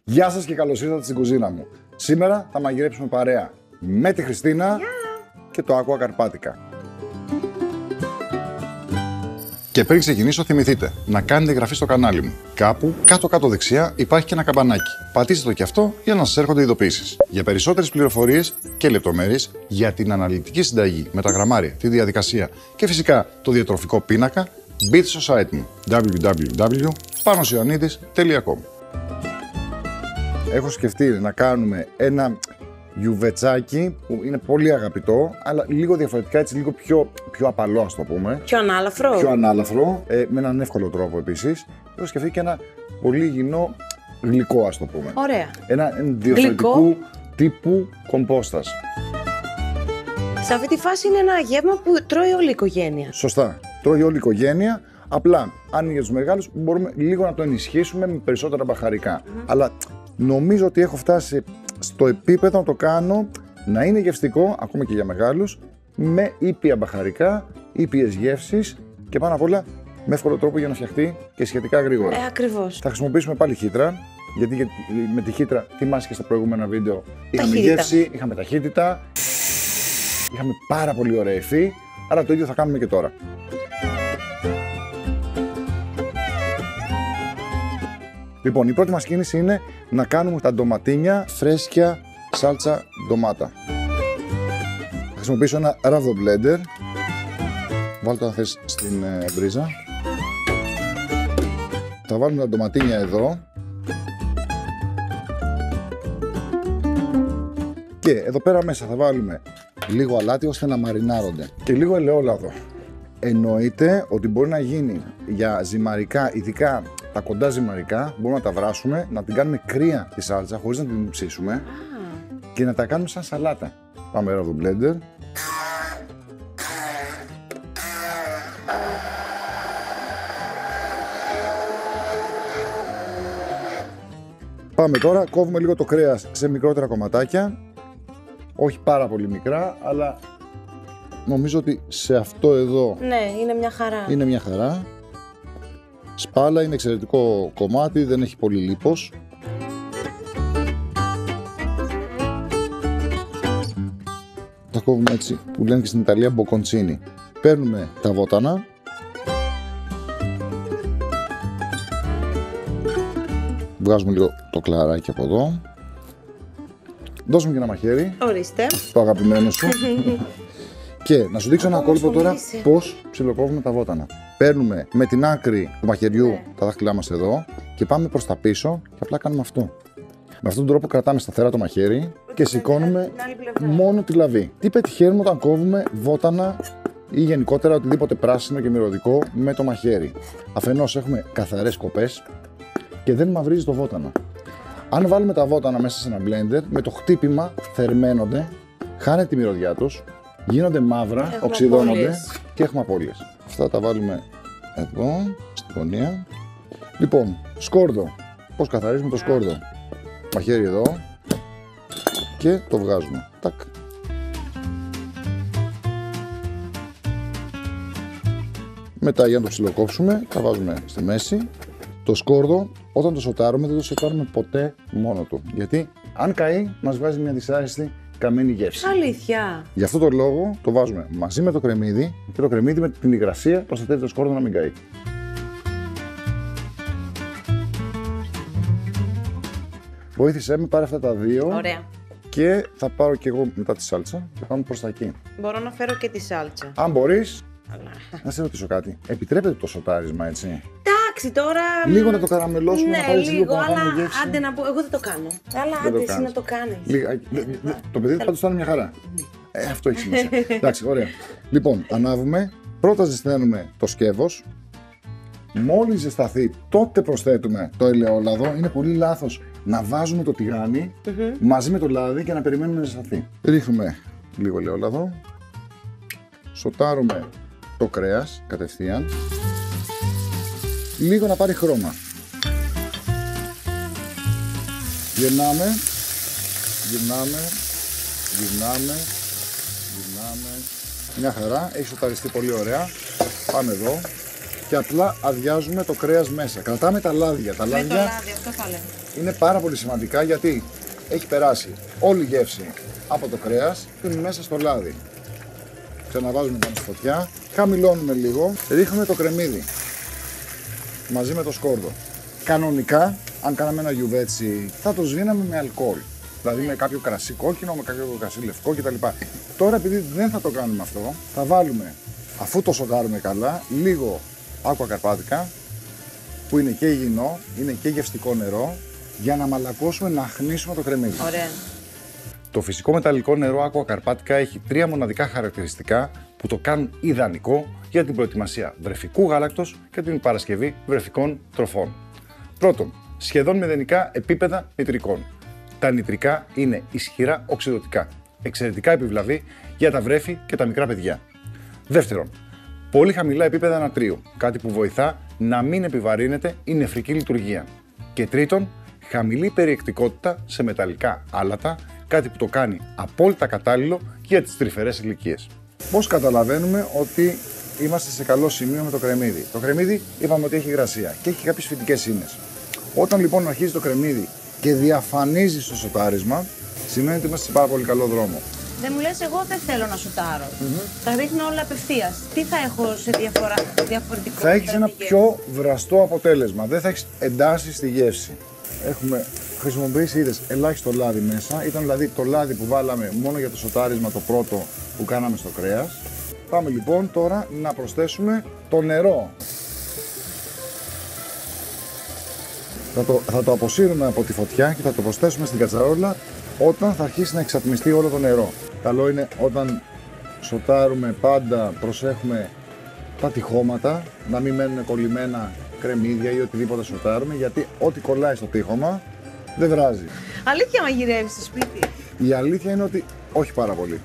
Γεια σας και καλώς ήρθατε στην κουζίνα μου. Σήμερα θα μαγειρέψουμε παρέα με τη Χριστίνα και το Aqua Καρπάτικα. Και πριν ξεκινήσω, θυμηθείτε να κάνετε εγγραφή στο κανάλι μου. Κάπου κάτω-κάτω δεξιά υπάρχει και ένα καμπανάκι. Πατήστε το και αυτό για να σας έρχονται ειδοποιήσεις. Για περισσότερες πληροφορίες και λεπτομέρειες για την αναλυτική συνταγή με τα γραμμάρια, τη διαδικασία και φυσικά το διατροφικό πίνακα, μπείτε στο site μου www.panosioannidis.com. Έχω σκεφτεί να κάνουμε ένα γιουβετσάκι που είναι πολύ αγαπητό, αλλά λίγο διαφορετικά, έτσι λίγο πιο απαλό, ας το πούμε. Πιο ανάλαφρο. Πιο ανάλαφρο, με έναν εύκολο τρόπο επίσης. Έχω σκεφτεί και ένα πολύ υγιεινό γλυκό, ας το πούμε. Ωραία. Ένα διαφορετικού τύπου κομπόστας. Σε αυτή τη φάση είναι ένα γεύμα που τρώει όλη η οικογένεια. Σωστά. Τρώει όλη η οικογένεια. Απλά, αν είναι για τους μεγάλους, μπορούμε λίγο να το ενισχύσουμε με περισσότερα μπαχαρικά. Αλλά νομίζω ότι έχω φτάσει στο επίπεδο να το κάνω να είναι γευστικό, ακόμα και για μεγάλους, με ήπια μπαχαρικά, ήπιες γεύσεις και πάνω απ' όλα με εύκολο τρόπο για να φτιαχτεί και σχετικά γρήγορα. Ακριβώς. Θα χρησιμοποιήσουμε πάλι χύτρα, γιατί με τη χύτρα, θυμάσαι και στα προηγούμενα βίντεο, είχαμε Ταχύτητα. γεύση, είχαμε ταχύτητα, είχαμε πάρα πολύ ωραία υφή, άρα το ίδιο θα κάνουμε και τώρα. Λοιπόν, η πρώτη μας κίνηση είναι να κάνουμε τα ντοματίνια φρέσκια σάλτσα ντομάτα. Θα χρησιμοποιήσω ένα ράβδο blender. Βάλτε το αν θες στην μπρίζα. Θα βάλουμε τα ντοματίνια εδώ. Και εδώ πέρα μέσα θα βάλουμε λίγο αλάτι ώστε να μαρινάρονται. Και λίγο ελαιόλαδο. Εννοείται ότι μπορεί να γίνει για ζυμαρικά, ειδικά τα κοντά ζυμαρικά, μπορούμε να τα βράσουμε, να την κάνουμε κρύα τη σάλτσα χωρίς να την ψήσουμε και να τα κάνουμε σαν σαλάτα. Πάμε εδώ στο blender. Πάμε τώρα, κόβουμε λίγο το κρέας σε μικρότερα κομματάκια. Όχι πάρα πολύ μικρά, αλλά νομίζω ότι σε αυτό εδώ Ναι, είναι μια χαρά. είναι μια χαρά. Σπάλα είναι εξαιρετικό κομμάτι, δεν έχει πολύ λίπος. Τα κόβουμε έτσι που λένε και στην Ιταλία μποκοντσίνι. Παίρνουμε τα βότανα. Βγάζουμε λίγο το κλαράκι από εδώ. Δώσουμε και ένα μαχαίρι. Ορίστε. Το αγαπημένο σου. Και να σου δείξω ένα κόλπο τώρα πώς ψιλοκόβουμε τα βότανα. Παίρνουμε με την άκρη του μαχαιριού τα δάχτυλά μας εδώ και πάμε προς τα πίσω και απλά κάνουμε αυτό. Με αυτόν τον τρόπο κρατάμε σταθερά το μαχαίρι και σηκώνουμε μόνο τη λαβή. Τι πετυχαίνουμε όταν κόβουμε βότανα ή γενικότερα οτιδήποτε πράσινο και μυρωδικό με το μαχαίρι? Αφενός έχουμε καθαρές κοπές και δεν μαυρίζει το βότανο. Αν βάλουμε τα βότανα μέσα σε ένα blender, με το χτύπημα θερμαίνονται, χάνεται τη μυρωδιά τους, γίνονται μαύρα, οξυδώνονται και έχουμε απώλειες. Αυτά τα βάλουμε εδώ, στη γωνία. Λοιπόν, σκόρδο. Πώς καθαρίζουμε το σκόρδο? Μαχαίρι εδώ και το βγάζουμε. Τακ. Μετά για να το ψιλοκόψουμε, τα βάζουμε στη μέση. Το σκόρδο, όταν το σοτάρουμε, δεν το σοτάρουμε ποτέ μόνο του. Γιατί αν καεί, μας βγάζει μια δυσάρεστη καμένη γεύση. Αλήθεια. Γι' αυτό το λόγο το βάζουμε μαζί με το κρεμμύδι και το κρεμμύδι με την υγρασία προστατεύει το σκόρδο να μην καεί. Βοήθησέ με, πάρε αυτά τα δύο. Ωραία. Και θα πάρω και εγώ μετά τη σάλτσα και πάμε προς τα εκεί. Μπορώ να φέρω και τη σάλτσα. Αν μπορείς, Αλλά... να σε ρωτήσω κάτι. Επιτρέπεται το σοτάρισμα, έτσι? Εντάξει, τώρα. Λίγο να το καραμελώσουμε, ναι, να πάρεις λίγο λίγο, παραπάνω αλλά γεύση. άντε να πω, εγώ δεν το κάνω. Αλλά Δεν άντε το εσύ κάνεις. να το κάνεις. Το παιδί πάντως θα είναι μια χαρά. Αυτό έχει σημασία. Εντάξει, ωραία. Λοιπόν, ανάβουμε. Πρώτα ζεσταίνουμε το σκεύος. Μόλις ζεσταθεί, τότε προσθέτουμε το ελαιόλαδο. Είναι πολύ λάθος να βάζουμε το τηγάνι μαζί με το λάδι και να περιμένουμε να ζεσταθεί. Ρίχνουμε λίγο ελαιόλαδο. Σοτάρουμε το κρέας κατευθείαν. Λίγο να πάρει χρώμα. Γυρνάμε. Μια χαρά, έχει σοταριστεί πολύ ωραία. Πάμε εδώ. Και απλά αδειάζουμε το κρέας μέσα. Κρατάμε τα λάδια. Τα Με το λάδια λάδι, αυτό θα λέω. είναι πάρα πολύ σημαντικά γιατί έχει περάσει όλη η γεύση από το κρέας και είναι μέσα στο λάδι. Ξαναβάζουμε πάνω στη φωτιά, χαμηλώνουμε λίγο, ρίχνουμε το κρεμμύδι μαζί με το σκόρδο. Κανονικά, αν κάναμε ένα γιουβέτσι, θα το σβήναμε με αλκοόλ. Δηλαδή με κάποιο κρασί κόκκινο, με κάποιο κρασί λευκό κτλ. Τώρα, επειδή δεν θα το κάνουμε αυτό, θα βάλουμε, αφού το σοκάρουμε καλά, λίγο Aqua Carpatica, που είναι και υγιεινό, είναι και γευστικό νερό, για να μαλακώσουμε, να χνίσουμε το κρεμμύδι. Ωραία. Το φυσικό μεταλλικό νερό Aqua Carpatica έχει 3 μοναδικά χαρακτηριστικά που το κάνουν ιδανικό για την προετοιμασία βρεφικού γάλακτος και την παρασκευή βρεφικών τροφών. Πρώτον, σχεδόν μηδενικά επίπεδα νητρικών. Τα νητρικά είναι ισχυρά οξυδωτικά, εξαιρετικά επιβλαβή για τα βρέφη και τα μικρά παιδιά. Δεύτερον, πολύ χαμηλά επίπεδα νατρίου, κάτι που βοηθά να μην επιβαρύνεται η νεφρική λειτουργία. Και τρίτον, χαμηλή περιεκτικότητα σε μεταλλικά άλατα, κάτι που το κάνει απόλυτα κατάλληλο για τις τρυφερές ηλικίες. Πώς καταλαβαίνουμε ότι είμαστε σε καλό σημείο με το κρεμμύδι? Το κρεμμύδι είπαμε ότι έχει υγρασία και έχει κάποιες φυτικές ίνες. Όταν λοιπόν αρχίζει το κρεμμύδι και διαφανίζει στο σοτάρισμα, σημαίνει ότι είμαστε σε πάρα πολύ καλό δρόμο. Δεν μου λες, εγώ δεν θέλω να σοτάρω. Τα ρίχνω όλα απευθείας. Τι θα έχω σε διαφορετικό? Θα έχεις ένα πιο βραστό αποτέλεσμα. Δεν θα έχεις εντάσεις στη γεύση. Έχουμε χρησιμοποιήσει, είδες, ελάχιστο λάδι μέσα. Ήταν δηλαδή το λάδι που βάλαμε μόνο για το σοτάρισμα, το πρώτο που κάναμε στο κρέας. Πάμε λοιπόν τώρα να προσθέσουμε το νερό. Θα το αποσύρουμε από τη φωτιά και θα το προσθέσουμε στην κατσαρόλα όταν θα αρχίσει να εξατμιστεί όλο το νερό. Καλό είναι όταν σοτάρουμε πάντα προσέχουμε τα τυχώματα, να μην μένουν κολλημένα κρεμμύδια ή οτιδήποτε σοτάρουμε, γιατί ό,τι κολλάει στο τύχωμα δεν βράζει. Αλήθεια μαγειρεύεις στο σπίτι? Η αλήθεια είναι ότι όχι πάρα πολύ.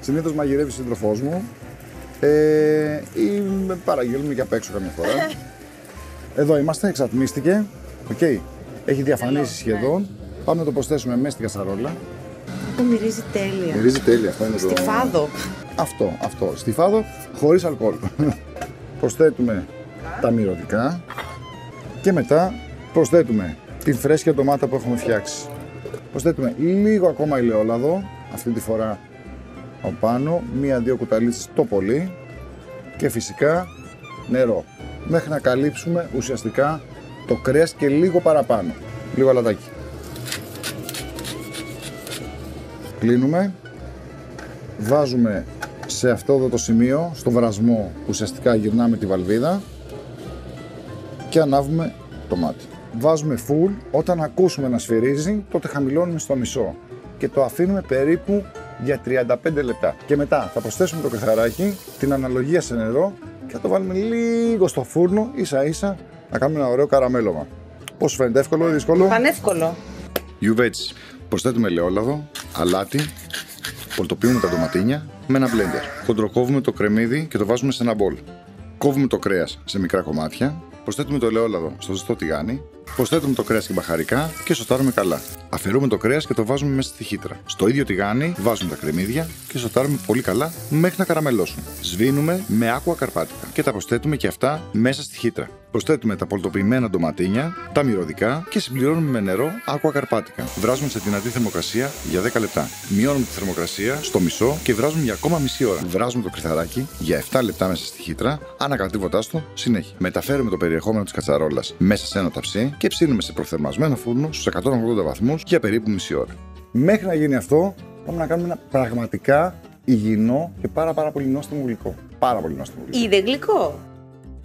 Συνήθως μαγειρεύει ο σύντροφός μου ή με παραγγέλνουμε και απ' έξω καμιά φορά. Εδώ είμαστε, εξατμίστηκε. Okay. Έχει διαφανίσει σχεδόν. Πάμε να το προσθέσουμε μέσα στην κατσαρόλα. Το μυρίζει τέλεια. Μυρίζει τέλεια, αυτό είναι Στη φάδο. Αυτό. Στη φάδο, χωρίς αλκοόλ. Προσθέτουμε τα μυρωδικά και μετά προσθέτουμε την φρέσκια ντομάτα που έχουμε φτιάξει. Προσθέτουμε λίγο ακόμα ελαιόλαδο, αυτή τη φορά από πάνω, 1-2 κουταλίτσες το πολύ και φυσικά νερό. Μέχρι να καλύψουμε ουσιαστικά το κρέας και λίγο παραπάνω. Λίγο αλατάκι. Κλείνουμε. Βάζουμε σε αυτό εδώ το σημείο, στο βρασμό, ουσιαστικά γυρνάμε τη βαλβίδα και ανάβουμε το μάτι. Βάζουμε full, όταν ακούσουμε να σφυρίζει, τότε χαμηλώνουμε στο μισό και το αφήνουμε περίπου για 35 λεπτά. Και μετά θα προσθέσουμε το κρυθαράκι, την αναλογία σε νερό και θα το βάλουμε λίγο στο φούρνο, ίσα ίσα, να κάνουμε ένα ωραίο καραμέλωμα. Πώς φαίνεται, εύκολο ή δύσκολο? Πανεύκολο. Γιουβέτσι. Προσθέτουμε ελαιόλαδο, αλάτι, πολτοποιούμε τα ντοματίνια με ένα μπλέντερ. Χοντροκόβουμε το κρεμμύδι και το βάζουμε σε ένα μπολ. Κόβουμε το κρέας σε μικρά κομμάτια. Προσθέτουμε το ελαιόλαδο στο ζεστό τηγάνι. Προσθέτουμε το κρέας και μπαχαρικά και σοτάρουμε καλά. Αφαιρούμε το κρέας και το βάζουμε μέσα στη χύτρα. Στο ίδιο τηγάνι βάζουμε τα κρεμμύδια και σοτάρουμε πολύ καλά μέχρι να καραμελώσουν. Σβήνουμε με Aqua Carpatica και τα προσθέτουμε και αυτά μέσα στη χύτρα. Προσθέτουμε τα πολτοποιημένα ντοματίνια, τα μυρωδικά και συμπληρώνουμε με νερό Aqua Carpatica. Βράζουμε σε δυνατή θερμοκρασία για 10 λεπτά. Μειώνουμε τη θερμοκρασία στο μισό και βράζουμε για ακόμα μισή ώρα. Βράζουμε το κρυθαράκι για 7 λεπτά μέσα στη χύτρα, ανακατεύοντάς το συνέχεια. Μεταφέρουμε το περιεχόμενο της κατσαρόλας μέσα σε ένα ταψί και ψήνουμε σε προθερμασμένο φούρνο στους 180 βαθμούς για περίπου μισή ώρα. Μέχρι να γίνει αυτό, πάμε να κάνουμε ένα πραγματικά υγιεινό και πάρα πολύ νόστιμο γλυκό. Πάρα πολύ νόστιμο γλυκό. Είναι γλυκό.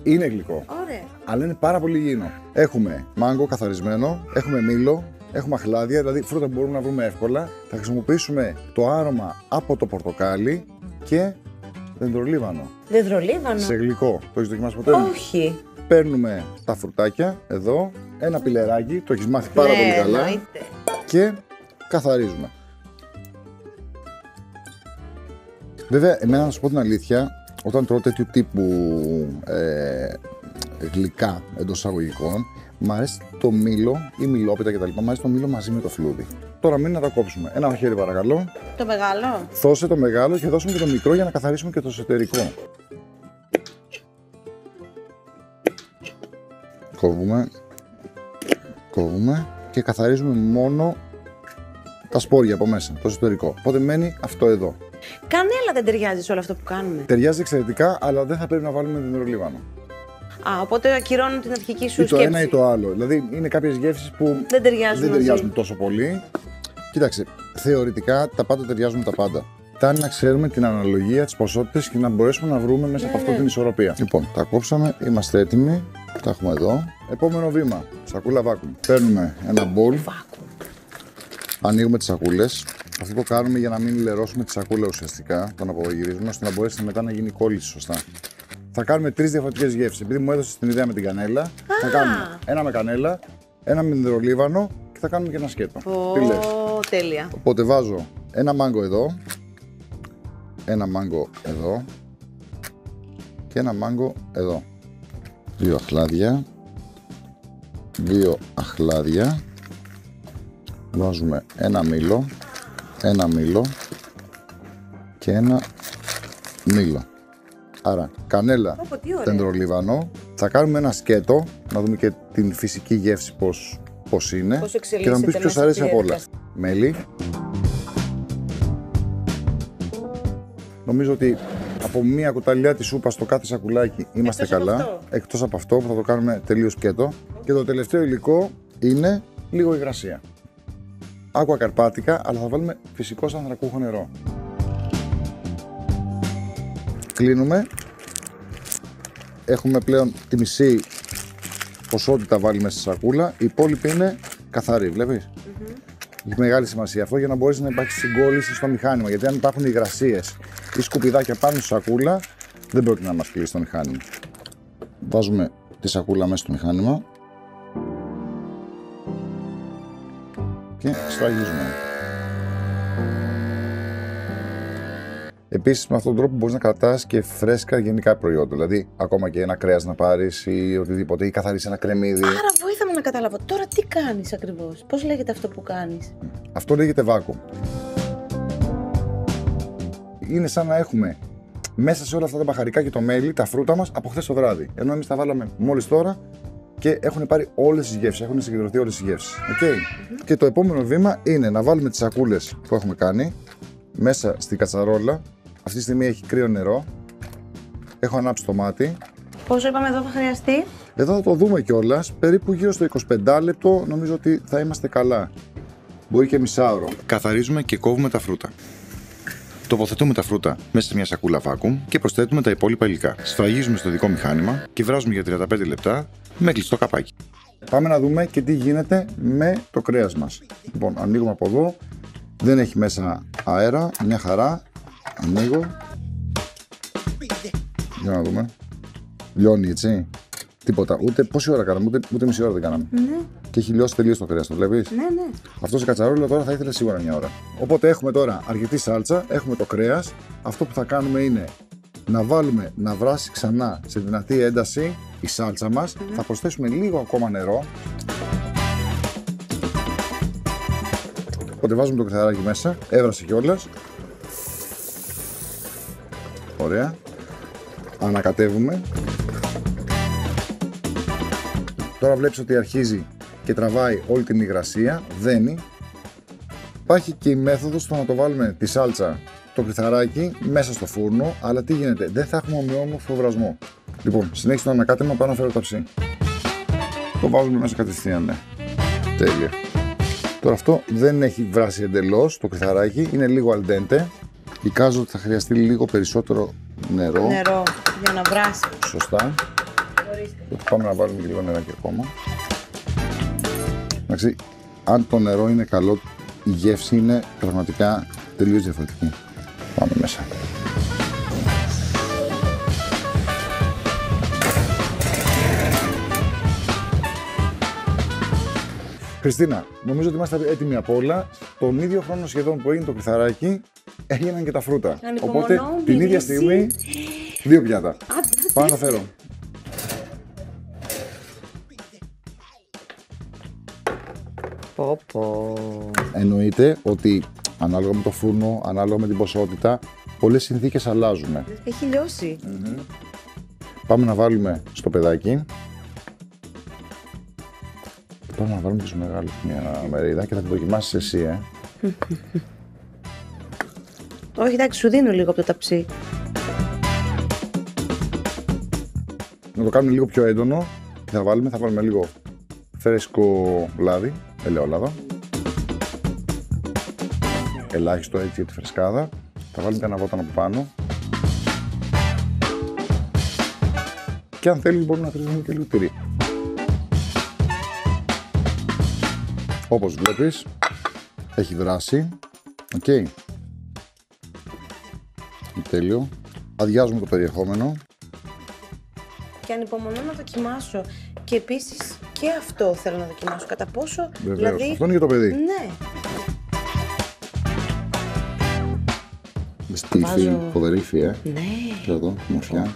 Είναι γλυκό. Ωραία. Αλλά είναι πάρα πολύ υγιεινό. Έχουμε μάγκο καθαρισμένο, έχουμε μήλο, έχουμε αχλάδια, δηλαδή φρούτα που μπορούμε να βρούμε εύκολα. Θα χρησιμοποιήσουμε το άρωμα από το πορτοκάλι και δεντρολίβανο. Δεντρολίβανο. Σε γλυκό. Το έχεις δοκιμάσει ποτέ? Όχι. Παίρνουμε τα φρουτάκια εδώ, ένα πιλεράκι, το έχεις μάθει πάρα πολύ καλά. Εννοείται. Και καθαρίζουμε. Βέβαια, εμένα να σου πω την αλήθεια, όταν τρώω τέτοιου τύπου γλυκά εντός εισαγωγικών, μου αρέσει το μήλο ή μιλόπιτα κτλ. Μου αρέσει το μήλο μαζί με το φλούδι. Τώρα μην να τα κόψουμε. Ένα μαχαίρι παρακαλώ. Το μεγάλο. Δώσε το μεγάλο και δώσουμε και το μικρό για να καθαρίσουμε και το εσωτερικό. Κόβουμε και καθαρίζουμε μόνο τα σπόρια από μέσα, το εσωτερικό. Οπότε μένει αυτό εδώ. Κανέλα δεν ταιριάζει σε όλο αυτό που κάνουμε. Ταιριάζει εξαιρετικά, αλλά δεν θα πρέπει να βάλουμε δεντρολίβανο. Α, οπότε ακυρώνω την αρχική σου ή το σκέψη. ένα ή το άλλο. Δηλαδή είναι κάποιες γεύσεις που δεν ταιριάζουν τόσο πολύ. Κοίταξε, θεωρητικά τα πάντα ταιριάζουν τα πάντα. Φτάνει να ξέρουμε την αναλογία, τις ποσότητες και να μπορέσουμε να βρούμε μέσα από αυτό την ισορροπία. Λοιπόν, τα κόψαμε, είμαστε έτοιμοι. Τα έχουμε εδώ. Επόμενο βήμα, σακούλα βάκουμ. Παίρνουμε ένα μπολ. Ανοίγουμε τις σακούλες. Αυτό το κάνουμε για να μην λερώσουμε τη σακούλα ουσιαστικά, τον απογυρίζουμε, ώστε να μπορέσει μετά να γίνει κόλληση σωστά. Θα κάνουμε 3 διαφορετικές γεύσεις. Επειδή μου έδωσε την ιδέα με την κανέλα, θα κάνουμε ένα με κανέλα, ένα με δεντρολίβανο και θα κάνουμε και ένα σκέτο. Τι λες? Τέλεια. Οπότε βάζω ένα μάγκο εδώ, ένα μάγκο εδώ και ένα μάγκο εδώ. 2 αχλάδια, 2 αχλάδια. Βάζουμε ένα μήλο και ένα μήλο. Άρα κανέλα, δεντρολίβανο. Θα κάνουμε ένα σκέτο, να δούμε και την φυσική γεύση πώς είναι. Και να μου πεις ποιος αρέσει από όλα. Μέλι. Νομίζω ότι από μία κουταλιά της σούπας στο κάθε σακουλάκι είμαστε καλά. Εκτός από αυτό που θα το κάνουμε τελείως σκέτο. Και το τελευταίο υλικό είναι λίγο υγρασία. Άκουα καρπάτικα, αλλά θα βάλουμε φυσικό ανθρακούχο νερό. Κλείνουμε. Έχουμε πλέον τη μισή ποσότητα βάλει μέσα στη σακούλα. Η υπόλοιπη είναι καθαρή, βλέπεις. Έχει μεγάλη σημασία αυτό για να μπορέσει να υπάρχει συγκόλληση στο μηχάνημα. Γιατί αν υπάρχουν υγρασίες ή σκουπιδάκια πάνω στη σακούλα, δεν πρόκειται να μας κλείσει το μηχάνημα. Βάζουμε τη σακούλα μέσα στο μηχάνημα και σφραγίζουμε. Επίσης, με αυτόν τον τρόπο μπορείς να κρατάς και φρέσκα γενικά προϊόντα. Δηλαδή, ακόμα και ένα κρέας να πάρεις ή οτιδήποτε, ή καθαρίσεις ένα κρεμμύδι. Άρα, βοήθαμε να καταλάβω. Τώρα τι κάνεις ακριβώς, πώς λέγεται αυτό που κάνεις? Αυτό λέγεται βάκουμ. Είναι σαν να έχουμε μέσα σε όλα αυτά τα μπαχαρικά και το μέλι τα φρούτα μας από χθες το βράδυ. Ενώ εμείς τα βάλαμε μόλις τώρα και έχουν πάρει όλες τις γεύσεις, έχουν συγκεντρωθεί όλες τις γεύσεις. Okay. Και το επόμενο βήμα είναι να βάλουμε τις σακούλες που έχουμε κάνει μέσα στην κατσαρόλα. Αυτή τη στιγμή έχει κρύο νερό. Έχω ανάψει το μάτι. Πόσο είπαμε εδώ θα χρειαστεί? Εδώ θα το δούμε κιόλας. Περίπου γύρω στο 25 λεπτό νομίζω ότι θα είμαστε καλά. Μπορεί και μισάωρο. Καθαρίζουμε και κόβουμε τα φρούτα. Τοποθετούμε τα φρούτα μέσα σε μια σακούλα βάκουμ και προσθέτουμε τα υπόλοιπα υλικά. Σφραγίζουμε στο δικό μηχάνημα και βράζουμε για 35 λεπτά με κλειστό καπάκι. Πάμε να δούμε και τι γίνεται με το κρέας μας. Λοιπόν, ανοίγουμε από εδώ. Δεν έχει μέσα αέρα, μια χαρά. Ανοίγω. Για να δούμε. Λιώνει, έτσι. Τίποτα. Ούτε πόση ώρα κάναμε, ούτε μισή ώρα δεν κάναμε. Ναι. Και έχει λιώσει τελείως το κρέας, το βλέπεις. Ναι. Αυτό σε κατσαρόλα τώρα θα ήθελε σίγουρα μια ώρα. Οπότε έχουμε τώρα αρκετή σάλτσα, έχουμε το κρέας. Αυτό που θα κάνουμε είναι να βάλουμε να βράσει ξανά σε δυνατή ένταση η σάλτσα μας. Θα προσθέσουμε λίγο ακόμα νερό. Οπότε βάζουμε το κρυθαράκι μέσα, έβρασε κιόλας. Ωραία. Ανακατεύουμε. Τώρα βλέπεις ότι αρχίζει και τραβάει όλη την υγρασία, δένει. Υπάρχει και η μέθοδος στο να το βάλουμε τη σάλτσα, το κρυθαράκι, μέσα στο φούρνο, αλλά τι γίνεται, δεν θα έχουμε ομοιόμορφο βρασμό. Λοιπόν, συνέχισε το ανακάτεμα, πάω να φέρω ταψί. Το βάζουμε μέσα κατευθείαν, ναι. Τέλεια. Τώρα αυτό δεν έχει βράσει εντελώς το κρυθαράκι, είναι λίγο al dente. Εικάζω ότι θα χρειαστεί λίγο περισσότερο νερό. Νερό για να βράσει. Σωστά. Οπότε πάμε να βάλουμε και λίγο νεράκι ακόμα. Εντάξει, αν το νερό είναι καλό, η γεύση είναι πραγματικά τελείως διαφορετική. Πάμε μέσα. Χριστίνα, νομίζω ότι είμαστε έτοιμοι από όλα. Τον ίδιο χρόνο σχεδόν που έγινε το κρυθαράκι, έγιναν και τα φρούτα. Οπότε την ίδια στιγμή, 2 πιάτα. Πάω να φέρω. Εννοείται ότι ανάλογα με το φούρνο, ανάλογα με την ποσότητα, πολλές συνθήκες αλλάζουν. Έχει λιώσει. Πάμε να βάλουμε στο παιδάκι. Πάμε να βάλουμε και στο μεγάλο μια μερίδα και θα την δοκιμάσεις εσύ, Όχι, εντάξει, σου δίνω λίγο από το ταψί. Να το κάνουμε λίγο πιο έντονο. Θα βάλουμε λίγο φρέσκο λάδι, ελαιόλαδο. Ελάχιστο έτσι για τη φρεσκάδα. Θα βάλουμε ένα βότανο από πάνω. Και αν θέλεις μπορούμε να χρησιμοποιήσουμε και λίγο τυρί. Όπως βλέπεις, έχει δράσει. Οκ. Τέλειο. Αδειάζουμε το περιεχόμενο. Και ανυπομονώ να δοκιμάσω. Και επίσης και αυτό θέλω να δοκιμάσω. Κατά πόσο. Βεβαίως. Δηλαδή... Αυτό είναι για το παιδί. Ναι. Στήφη, φοβερή υφή, Ναι. Και εδώ, μορφιά.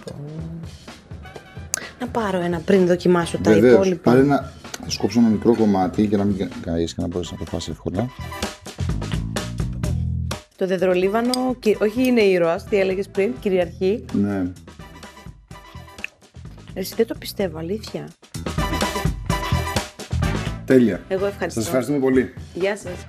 Να πάρω ένα πριν δοκιμάσω τα Βεβαίως. υπόλοιπα. Πάρε ένα, θα σου κόψω ένα μικρό κομμάτι για να μην καείς και να μπορείς να το φας εύκολα. Το δεδρολίβανο, όχι είναι ήρωας, τι έλεγες πριν, κυριαρχεί. Ναι. Εσύ δεν το πιστεύω, αλήθεια. Τέλεια. Εγώ ευχαριστώ. Σας ευχαριστούμε πολύ. Γεια σας.